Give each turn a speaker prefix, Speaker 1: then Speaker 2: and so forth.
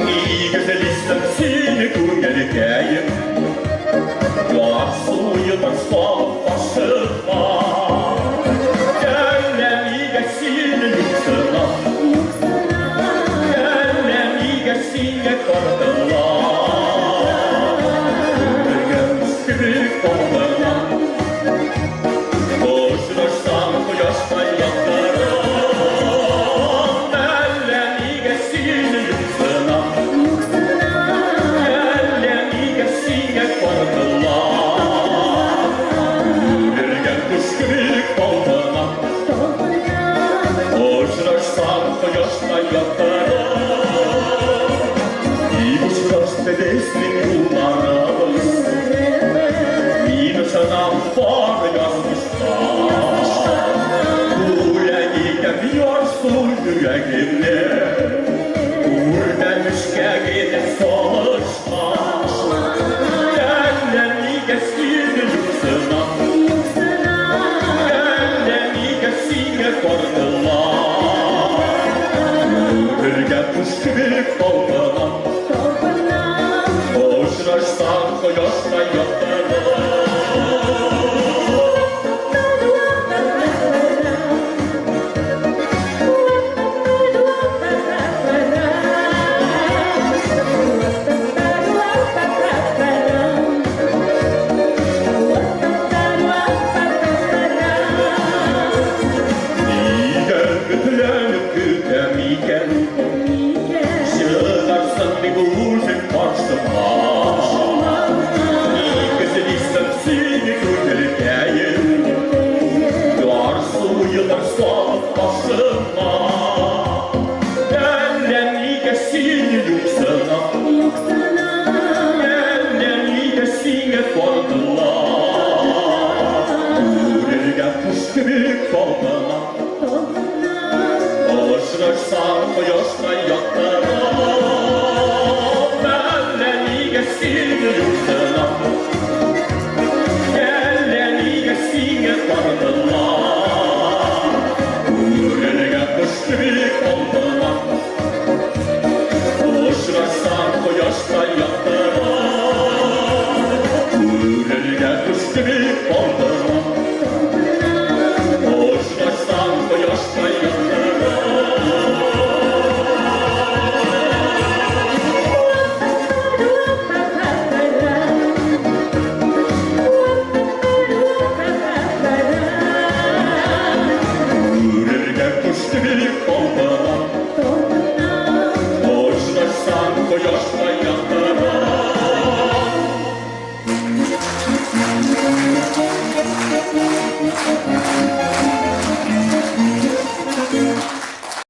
Speaker 1: Ni güzelistem seni görürken Yar suyudan sol başıma Gönlemi geçsin yüksene Gönlemi geçsin korkula Görgümüz gibi koluna Boşlaşsam koyastan yakarım Gönlemi geçsin yüksene Gönlemi geçsin korkula Boşlaşsam koyastan yakarım Desmin umarız Yine sana var yazmışlar Yüreği gemiyorsun yüreğimle Uğur demişken gidip soğuşma Gönlemi geçsin yüksene Gönlemi geçsin korkula Yüreğe kuş gibi koluna Boşlaşsam koyastan yakarım Ütülenip gütemiyken Çıkarsın bir buzun karşıma Ni güzelistem seni görürken Yar suyudan sol başıma Gönlemi geçsin yüksene Gönlemi geçsin korkula Yüreğe kuş gibi koluna Boşlaşsam koyastan yakarım Gönlemi geçsin yüksene Gönlemi geçsin korkula Yüreğe kuş gibi koluna Boşlaşsam koyastan yakarım Yüreğe kuş gibi koluna Boşlaşsam koyastan yakarım Boşlaşsam koyastan